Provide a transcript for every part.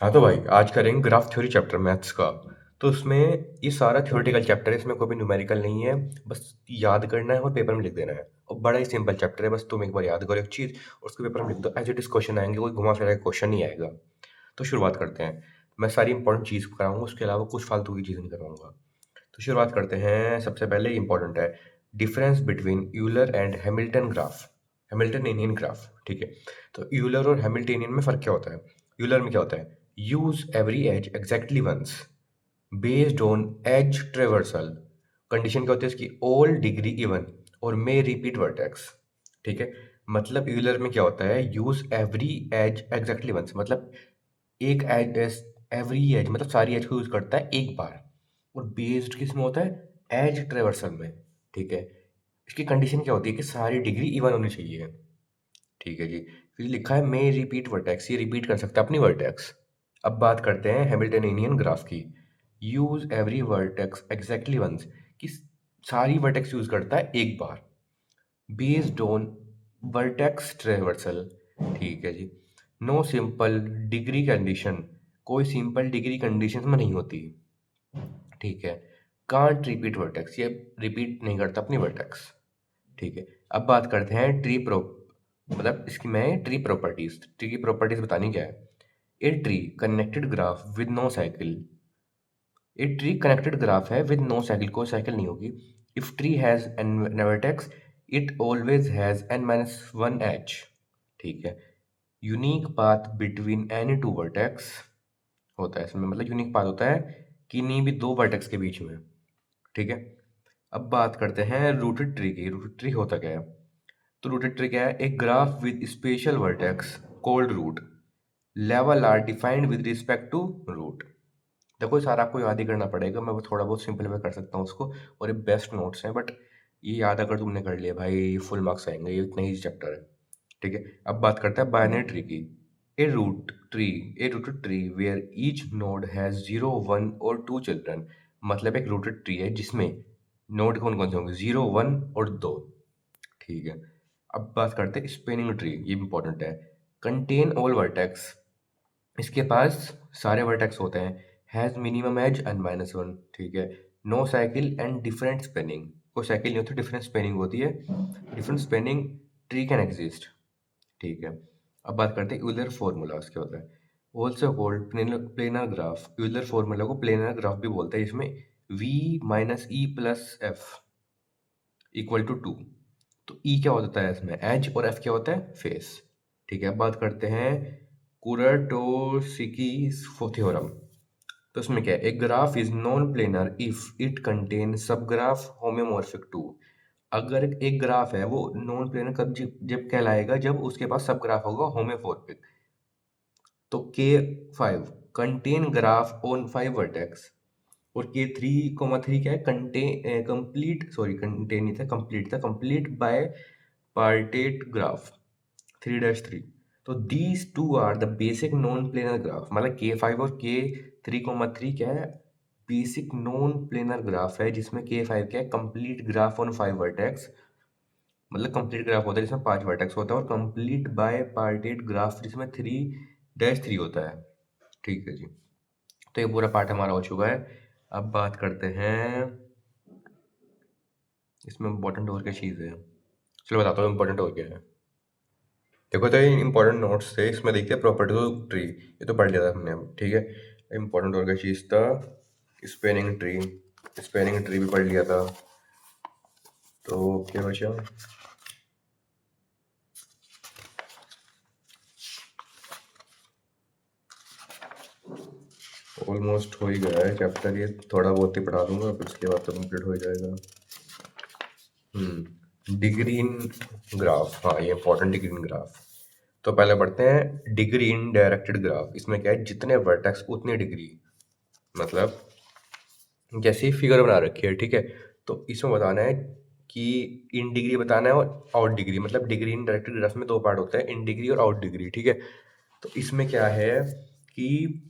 हाँ तो भाई आज करेंगे ग्राफ थ्योरी चैप्टर मैथ्स का। तो उसमें ये सारा थ्योरेटिकल चैप्टर है, इसमें कोई भी न्यूमेरिकल नहीं है। बस याद करना है और पेपर में लिख देना है। और बड़ा ही सिंपल चैप्टर है, बस तुम एक बार याद करो एक चीज़ और उसको पेपर में लिख दो। एज इट इज क्वेश्चन आएंगे, कोई घुमा फिरा के क्वेश्चन नहीं आएगा। तो शुरुआत करते हैं। मैं सारी इंपॉर्टेंट चीज़ कराऊंगा, उसके अलावा कुछ फालतू की चीज़ नहीं करवाऊंगा। तो शुरुआत करते हैं। सबसे पहले इंपॉर्टेंट है difference between Euler and Hamilton graph, Hamiltonian graph. ठीक है, तो यूलर और हैमिल्टनियन में फ़र्क क्या होता है? यूलर में क्या होता है? Use every edge exactly once based on edge traversal. Condition क्या होती है इसकी? ऑल डिग्री इवन और मे रिपीट वर्टेक्स। ठीक है, मतलब यूलर में क्या होता है? Use every edge exactly once, मतलब एक एज, एवरी एज मतलब सारी एज को यूज करता है एक बार। और बेस्ड किस में होता है? एज ट्रेवर्सल में। ठीक है, इसकी कंडीशन क्या होती है कि सारी डिग्री इवन होनी चाहिए। ठीक है जी। फिर लिखा है मे रिपीट वर्टेक्स, ये रिपीट कर सकता है अपनी वर्टेक्स। अब बात करते हैं हैमिल्टनियन ग्राफ की। Use every vertex exactly once, कि सारी वर्टेक्स यूज करता है एक बार। Based on vertex traversal. ठीक है जी। नो सिंपल डिग्री कंडीशन, कोई सिंपल डिग्री कंडीशन में नहीं होती। ठीक है, कांट रिपीट वर्टेक्स, ये रिपीट नहीं करता अपनी वर्टेक्स। ठीक है, अब बात करते हैं ट्री प्रो, मतलब इसकी मैं ट्री प्रॉपर्टीज, ट्री की प्रॉपर्टीज बतानी क्या है। A tree connected graph with no cycle, a tree connected graph है विद नो साइकिल, कोई साइकिल नहीं होगी। If tree has n vertex it always has n minus one edge. ठीक है, unique path between any two vertex होता है इसमें, मतलब यूनिक पाथ होता है किन्हीं भी दो वर्टेक्स के बीच में। ठीक है, अब बात करते हैं रूटेड ट्री की। रूटेड ट्री होता क्या है? तो रूटेड ट्री क्या है? एक graph with special vertex called root level are defined with respect to root. देखो ये सारा आपको याद ही करना पड़ेगा, मैं वो थोड़ा बहुत सिंपलीफाई कर सकता हूँ उसको। और ये बेस्ट नोट्स हैं, बट ये याद अगर तुमने कर लिया भाई फुल मार्क्स आएंगे, ये इतना ही चैप्टर है। ठीक है, अब बात करते हैं बाइनरी ट्री की। A root tree, a rooted tree where each node has 0 1 और 2 चिल्ड्रन, मतलब एक रूटेड ट्री है जिसमें नोड कौन कौन से होंगे? 0 1 और 2। ठीक है, अब बात करते हैं स्पेनिंग ट्री, ये इंपॉर्टेंट है। कंटेन ऑल वर्टेक्स, इसके पास सारे वर्टेक्स होते हैं। Has minimum edge n minus one. ठीक है, no cycle and different spanning, कोई साइकिल नहीं होती, डिफरेंट स्पेनिंग होती है। Different spanning tree can exist. ठीक है, अब बात करते हैं यूलर फॉर्मूलाज क्या होता है। Also called planar graph, Euler formula को प्लेनर ग्राफ भी बोलते हैं, जिसमें v minus E plus F equal to two. तो ई क्या होता है इसमें? एज, और एफ क्या होता है? फेस। ठीक है, अब बात करते हैं कुराटोसिकी थ्योरम। तो उसमें क्या है? एक graph is non planar if it contain sub graph homeomorphic to. अगर एक ग्राफ है वो नॉन प्लेनर कब जब कहलाएगा? जब उसके पास सब ग्राफ होगा होम्योमॉर्फिक। तो के five contain graph on five vertex, और के थ्री कोमा थ्री क्या है? कंटेन कंप्लीट, सॉरी कंटेन नहीं था, कंप्लीट था, कंप्लीट बाय पार्टेट ग्राफ 3-3। तो these two are the basic non planar graph, मतलब के फाइव और के थ्री कोमा थ्री क्या है? बेसिक नॉन प्लेनर ग्राफ है, जिसमें के फाइव क्या है? Complete graph on five vertex, मतलब कंप्लीट ग्राफ होता है जिसमें पांच वर्टेक्स होता है, और कंप्लीट बाय पार्टेड ग्राफ जिसमें 3-3 होता है। ठीक है जी, तो ये पूरा पार्ट हमारा हो चुका है। अब बात करते हैं इसमें इम्पोर्टेंट और क्या चीज़ है। चलो बताता हूँ इम्पोर्टेंट और क्या है। देखो तो ये इंपॉर्टेंट नोट्स थे, इसमें देखते हैं प्रॉपर्टीज ऑफ ट्री, ये तो पढ़ लिया था हमने अब। ठीक है, इंपॉर्टेंट और क्या चीज़ था? स्पेनिंग ट्री, स्पेनिंग ट्री भी पढ़ लिया था। तो क्या बचा? ऑलमोस्ट हो ही गया है चैप्टर, ये थोड़ा बहुत ही पढ़ा दूंगा फिर उसके बाद तो कंप्लीट हो ही जाएगा। डिग्री इन ग्राफ, हाँ ये इंपॉर्टेंट डिग्री इन ग्राफ। तो पहले पढ़ते हैं डिग्री इन डायरेक्टेड ग्राफ। इसमें क्या है? जितने वर्टेक्स उतनी डिग्री, मतलब जैसे फिगर बना रखी है। ठीक है, तो इसमें बताना है कि इन डिग्री बताना है और आउट डिग्री, मतलब डिग्री इन डायरेक्टेड ग्राफ में दो पार्ट होता है, इन डिग्री और आउट डिग्री। ठीक है, तो इसमें क्या है कि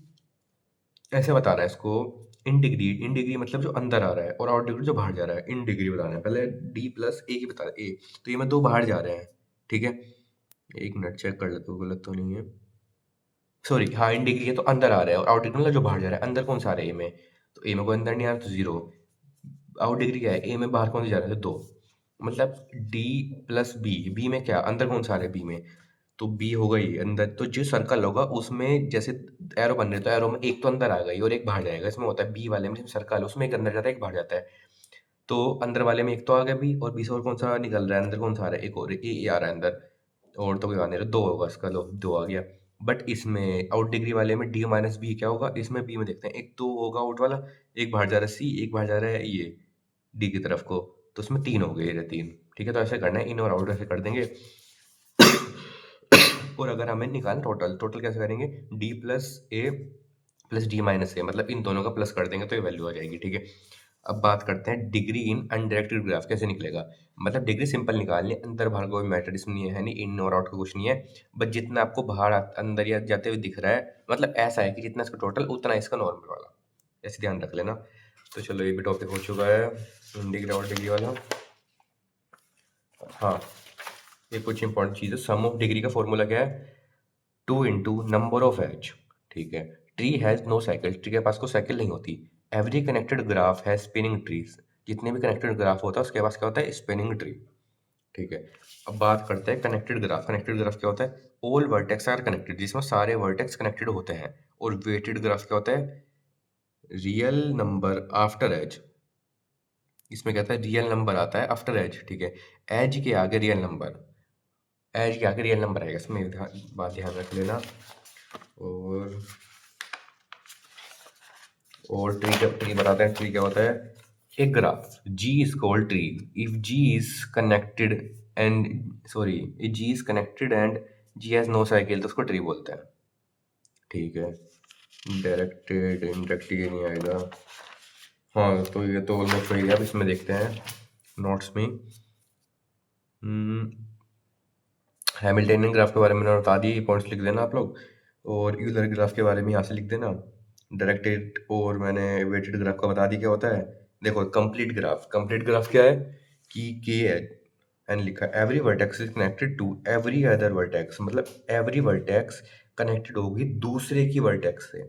ऐसे बताना है इसको। इन डिग्री मतलब जो अंदर आ रहा है, और आउट डिग्री जो बाहर जा रहा है। इन डिग्री बताना है, पहले डी प्लस ए की बता रहा है, ए तो ये में दो बाहर जा रहे हैं। ठीक है, एक मिनट चेक कर लेता हूँ गलत तो नहीं है। सॉरी, हाँ, इन डिग्री है तो अंदर आ रहा है, और आउट डिग्री मतलब जो बाहर जा रहा है। अंदर कौन सा आ रहा है ए में? तो ए में कोई अंदर नहीं आ रहा तो 0। आउट डिग्री क्या है? ए में बाहर कौन सा जा रहा है? तो 2। मतलब डी प्लस बी। बी में क्या अंदर कौन सा आ रहा है? बी में। तो बी होगा ही अंदर। तो जो सर्कल होगा उसमें जैसे एरो बन रहे तो एरो में एक तो अंदर आ गई और एक बाहर जाएगा। इसमें होता है बी वाले में सर्कल है उसमें एक अंदर जाता है एक बाहर जाता है। तो अंदर वाले में एक तो आ गया बी, और बी से और कौन सा निकल रहा है? अंदर कौन सा आ रहा है? एक और ए आ रहा है अंदर। और तो कोई आ नहीं रहा, 2 होगा इसका। लो 2 आ गया। बट इसमें आउट डिग्री वाले में डी माइनस बी क्या होगा? इसमें बी में देखते हैं, एक तो होगा आउट वाला, एक बाहर जा रहा है सी, एक बाहर जा रहा है ये डी की तरफ को। तो उसमें 3 हो गए, ये 3। ठीक है, तो ऐसे करना है, इन और आउट ऐसे कर देंगे। और अगर हमें निकालना टोटल, टोटल कैसे करेंगे? डी प्लस ए प्लस डी माइनस ए, मतलब इन दोनों का प्लस कर देंगे तो ये वैल्यू आ जाएगी। ठीक है, अब बात करते हैं डिग्री इन अनडायरेक्टेड ग्राफ कैसे निकलेगा। मतलब डिग्री सिंपल निकालनी है, अंदर बाहर कोई मैटर इसमें नहीं है, नहीं इन और आउट का कुछ नहीं है। बस जितना आपको बाहर अंदर या जाते हुए दिख रहा है, मतलब ऐसा है कि जितना इसका टोटल उतना इसका नॉर्मल वाला, ऐसे ध्यान रख लेना। तो चलो ये भी टॉपिक हो चुका है डिग्री और डिग्री वाला। हाँ, ये कुछ इंपॉर्टेंट चीज़ है। सम ऑफ डिग्री का फॉर्मूला क्या है? 2 इंटू नंबर ऑफ एज। ठीक है, tree has no cycle, tree के पास कोई साइकिल नहीं होती। एवरी कनेक्टेड ग्राफ है स्पिनिंग ट्रीज, जितने भी कनेक्टेड ग्राफ होता है उसके पास क्या होता है? Spinning tree. ठीक है, अब बात करते हैं कनेक्टेड ग्राफ। कनेक्टेड ग्राफ क्या होता है? ऑल वर्टेक्स आर कनेक्टेड, जिसमें सारे वर्टेक्स कनेक्टेड होते हैं। और वेटेड ग्राफ क्या होता है? Real number after edge. इसमें कहता है रियल नंबर आता है आफ्टर एज। ठीक है, एज के आगे रियल नंबर, एज के आगे रियल नंबर आएगा, इसमें बात ध्यान रख लेना। और ट्री बताते हैं। ट्री क्या होता है? एक graph G is called tree if G is connected and sorry G is connected and G has no cycle, तो उसको ट्री बोलते हैं। ठीक है, डायरेक्टेड इनडायरेक्ट ये नहीं आएगा। हाँ, तो ये तो ऑलमोस्ट हो गया। अब इसमें देखते हैं नोट्स में। हैमिल्टनियन ग्राफ के बारे में मैंने बता दी, पॉइंट्स लिख देना आप लोग। और यूलर ग्राफ के बारे में यहाँ से लिख देना। डायरेक्टेड और मैंने वेटेड ग्राफ का बता दी क्या होता है। देखो कंप्लीट ग्राफ, कंप्लीट ग्राफ क्या है कि के एन लिखा है, every vertex is connected to every other vertex, मतलब एवरी वर्टेक्स कनेक्टेड होगी दूसरे की वर्टेक्स से।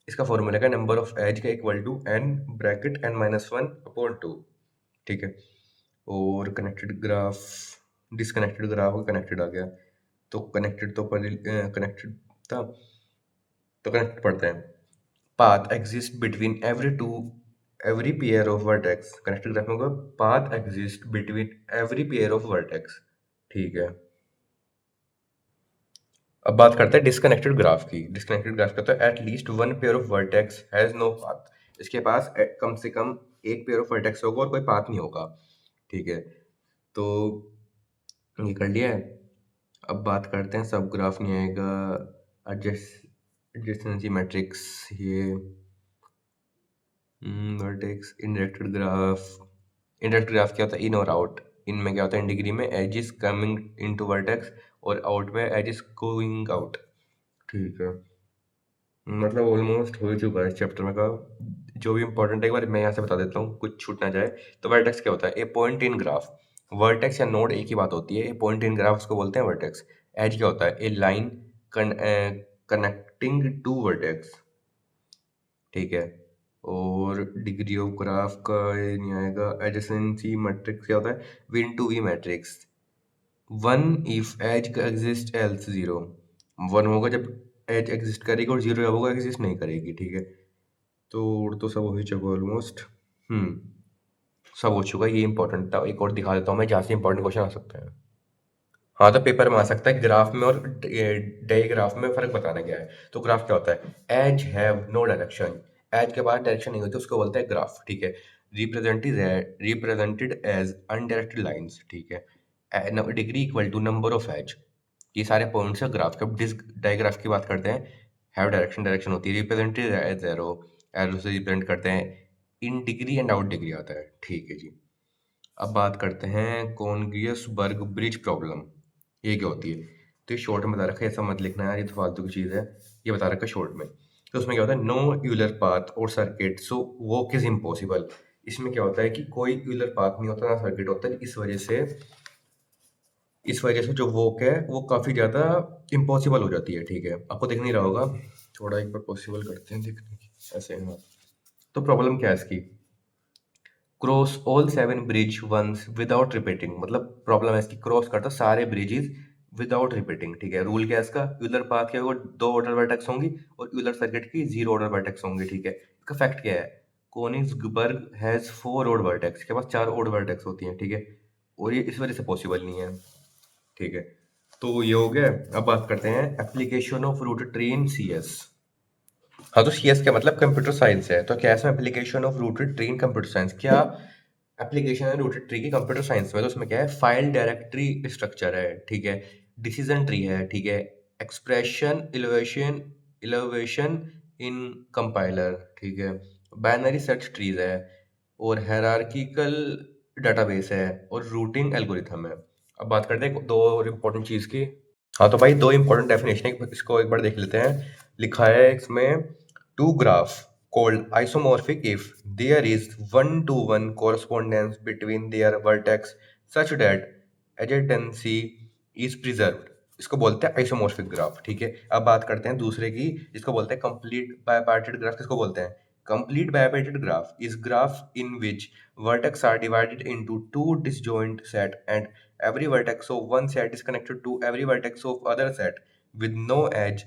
इसका फॉर्मूला का नंबर ऑफ एज का equal to n bracket n minus one upon two. ठीक है, और connected graph, disconnected graph connected आ गया। तो कनेक्टेड तो कनेक्टेड था, तो कनेक्टेड पढ़ते हैं। Path exist between every pair of vertex. Connected graph में होगा path exist between every pair of vertex. ठीक है, अब बात करते हैं डिस्कनेक्टेड ग्राफ की। डिस्कनेक्टेड ग्राफ कहता है at least one pair of vertex has no path. इसके पास कम से कम एक पेयर ऑफ वर्टेक्स होगा और कोई पाथ नहीं होगा। ठीक है, तो ये कर लिया है। अब बात करते हैं सब ग्राफ नहीं आएगा, एडजेसेंसी मैट्रिक्स, ये वर्टेक्स इंडायरेक्टेड ग्राफ। इंडायरेक्ट ग्राफ क्या होता है? इन और आउट। इन में क्या होता है? इन डिग्री में edge is coming into vertex, और आउट में एज इज गोइंग आउट। ठीक है, मतलब ऑलमोस्ट हो ही चुका है इस चैप्टर में का। जो भी इंपॉर्टेंट है एक बार मैं यहाँ से बता देता हूँ, कुछ छूट ना जाए। तो वर्टेक्स क्या होता है? ए पॉइंट इन ग्राफ। वर्टेक्स या नोड एक ही बात होती है। ए पॉइंट इन ग्राफ उसको बोलते हैं वर्टेक्स। एज क्या होता है? ए लाइन कनेक्टिंग टू वर्टेक्स। ठीक है, और डिग्री ऑफ ग्राफ का ये नहीं आएगा। एडजेसेंसी मैट्रिक्स क्या होता है? V in to V matrix. One if edge exist else zero. One होगा जब एज एग्जिस्ट करेगी, और जीरो जब होगा एग्जिस्ट नहीं करेगी। ठीक है, तो सब हो ही चुका ऑलमोस्ट। सब हो चुका है। ये इंपॉर्टेंट था, एक और दिखा देता हूँ मैं जहाँ से इंपॉर्टेंट क्वेश्चन आ सकते हैं। हाँ, तो पेपर में आ सकता है ग्राफ में और डायग्राफ में फर्क बताना क्या है। तो ग्राफ क्या होता है? Edge have no direction. Edge के बाद डायरेक्शन नहीं होती, उसको बोलते हैं ग्राफ। ठीक है, रिप्रेजेंटेड एज अनडायरेक्टेड लाइंस। ठीक है, degree equal to number of edge. ये सारे पॉइंट्स है ग्राफ के। अब डिस्क डायग्राफ की बात करते हैं। हैव डायरेक्शन, डायरेक्शन होती है। रिप्रेजेंटेड एज एरो, एरो से रिप्रेजेंट करते हैं। In degree and out degree आता है। ठीक है जी, अब बात करते हैं कॉन्गियस बर्ग ब्रिज प्रॉब्लम। ये क्या होती है? तो ये शॉर्ट में बता रखा है, ऐसा मत लिखना यार, ये तो फालतू की चीज़ है। ये बता रखा है शॉर्ट में। तो उसमें क्या होता है? नो यूलर पाथ और circuit so walk is impossible. इसमें क्या होता है कि कोई यूलर पाथ नहीं होता ना सर्किट होता है, इस वजह से इस वजह से जो वर्क है वो काफ़ी ज़्यादा इम्पॉसिबल हो जाती है, ठीक है? आपको दिख नहीं रहा होगा, थोड़ा एक बार पॉसिबल करते हैं देखने की, ऐसे हाँ। तो प्रॉब्लम क्या है इसकी? Cross all 7 bridge once without repeating, मतलब प्रॉब्लम है इसकी, क्रॉस करता सारे ब्रिजेस विदाउट रिपीटिंग, ठीक है? रूल क्या है इसका? यूलर पाथ के वो 2 ऑर्डर वर्टेक्स होंगी और यूलर सर्किट की 0 ऑर्डर वर्टेक्स होंगे, ठीक है? इसका फैक्ट क्या है? कोनिग्सबर्ग हैज़ 4 ऑड वर्टेक्स, इसके पास 4 ऑड वर्टेक्स होती हैं, ठीक है? और ये इस वजह से पॉसिबल नहीं है, ठीक है? तो ये हो गया। अब बात करते हैं application of root tree in CS. हाँ, तो सीएस का मतलब कंप्यूटर साइंस है, तो क्या है इसमें application of rooted tree in computer science, क्या एप्लीकेशन है रूटेड ट्री की कंप्यूटर साइंस में? तो उसमें क्या है, फाइल डायरेक्टरी स्ट्रक्चर है, ठीक है? डिसीजन ट्री है, ठीक है? एक्सप्रेशन इलेवेशन इलेवेशन इन कंपाइलर, ठीक है? बाइनरी सर्च ट्रीज है और हायरार्किकल डेटाबेस है और रूटिंग एल्गोरिथम है। अब बात करते हैं दो और इम्पोर्टेंट चीज़ की। हाँ, तो भाई 2 इम्पोर्टेंट डेफिनेशन है, इसको एक बार देख लेते हैं। लिखा है इसमें, two graph called isomorphic if there is one-to-one correspondence between their vertex such that adjacency is preserved, इसको बोलते हैं आइसोमॉर्फिक ग्राफ, ठीक है? अब बात करते हैं दूसरे की, इसको बोलते हैं कंप्लीट बाइपार्टेड ग्राफ। किसको बोलते हैं? Complete bipartite graph is graph in which vertex are divided into two disjoint set and every vertex of one set is connected to every vertex of other set with no edge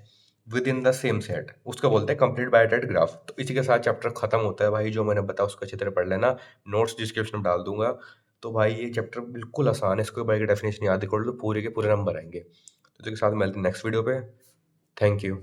with in the same set, उसको बोलते हैं complete biotype graph. तो इसी के साथ chapter खत्म होता है भाई, जो मैंने बताया उसको अच्छी तरह पढ़ लेना, नोट्स डिस्क्रिप्शन में डाल दूंगा। तो भाई ये चैप्टर बिल्कुल आसान है, इसको भाई डेफिनेशन याद कर लो, पूरे के पूरे नंबर आएंगे। तो इसके साथ मिलते हैं नेक्स्ट वीडियो पे। Thank you.